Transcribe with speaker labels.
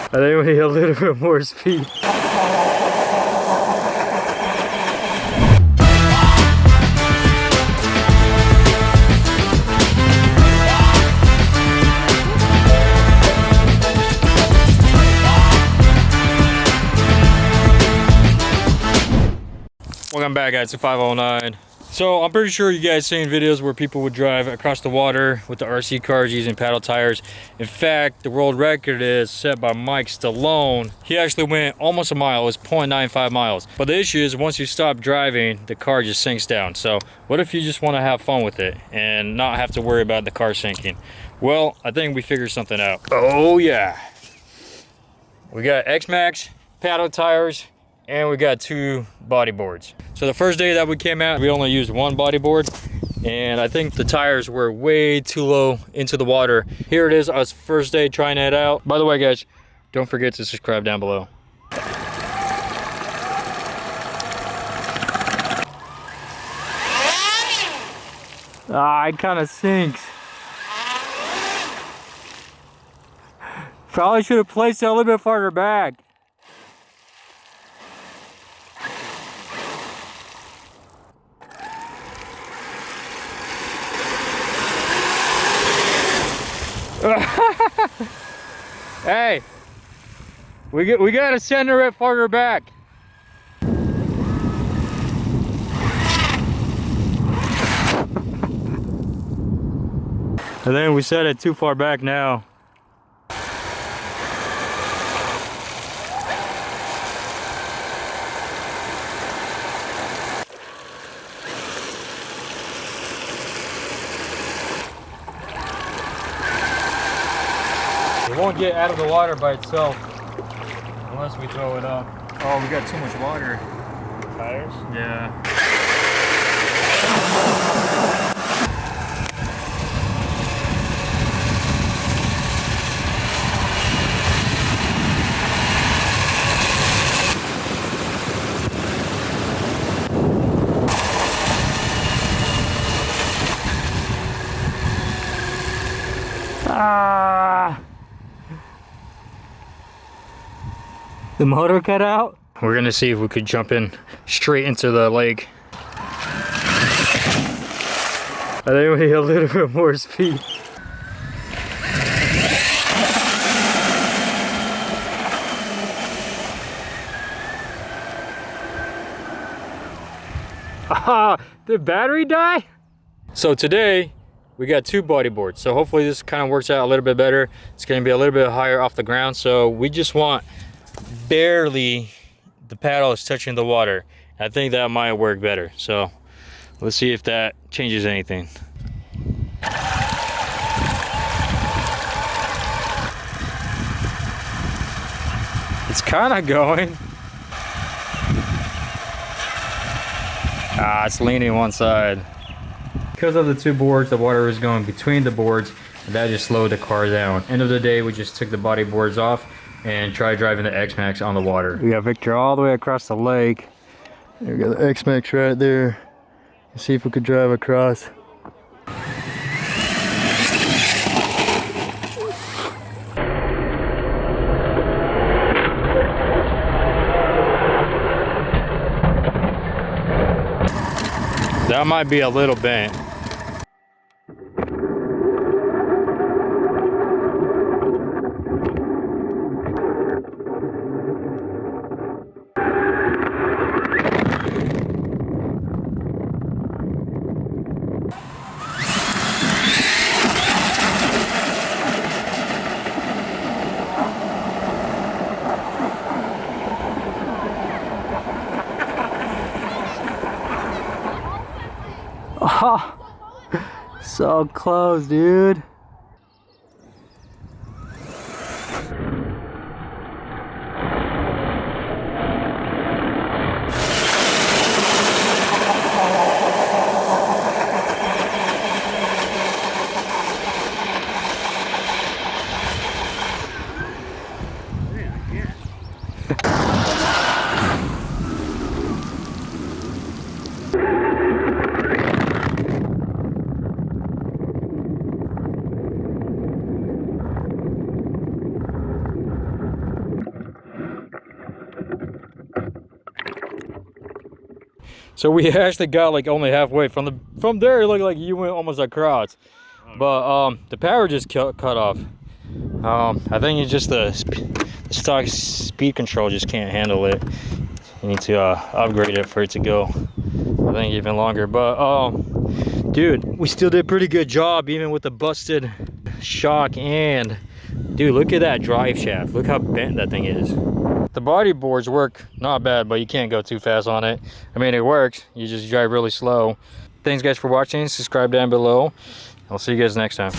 Speaker 1: I think we need a little bit more speed. Welcome back, guys, to 509. So I'm pretty sure you guys seen videos where people would drive across the water with the RC cars using paddle tires. In fact, the world record is set by Mike Stallone. He actually went almost a mile. It was 0.95 miles. But the issue is once you stop driving, the car just sinks down. So what if you just want to have fun with it and not have to worry about the car sinking? Well, I think we figured something out. Oh yeah. We got XMAXX paddle tires, and we got 2 bodyboards. So the first day that we came out, we only used 1 bodyboard, and I think the tires were way too low into the water. Here it is, our first day trying it out. By the way, guys, don't forget to subscribe down below. It kind of sinks. Probably should have placed it a little bit farther back. Hey, we gotta center it farther back. And then we set it too far back now. It won't get out of the water by itself unless we throw it up. Oh, we got too much water. Tires? Yeah. The motor cut out. We're gonna see if we could jump in straight into the lake. I think we need a little bit more speed. Did battery die? So today we got 2 bodyboards. So hopefully this kind of works out a little bit better. It's gonna be a little bit higher off the ground. So we just want barely the paddle is touching the water. I think that might work better. So let's see if that changes anything. It's kind of going. It's leaning one side. Because of the 2 boards, the water was going between the boards, and that just slowed the car down. End of the day, we just took the body boards off and tried driving the XMAXX on the water. We got Victor all the way across the lake. We got the XMAXX right there. Let's see if we could drive across. That might be a little bent. Oh, so close, dude. So we actually got like only halfway from there. It looked like you went almost across, but the power just cut off. I think it's just the stock speed control just can't handle it. You need to upgrade it for it to go, I think, even longer. But dude, we still did a pretty good job even with the busted shock. And dude, look at that drive shaft. Look how bent that thing is. The body boards work not bad, but you can't go too fast on it. I mean, it works, you just drive really slow. Thanks guys for watching. Subscribe down below. I'll see you guys next time.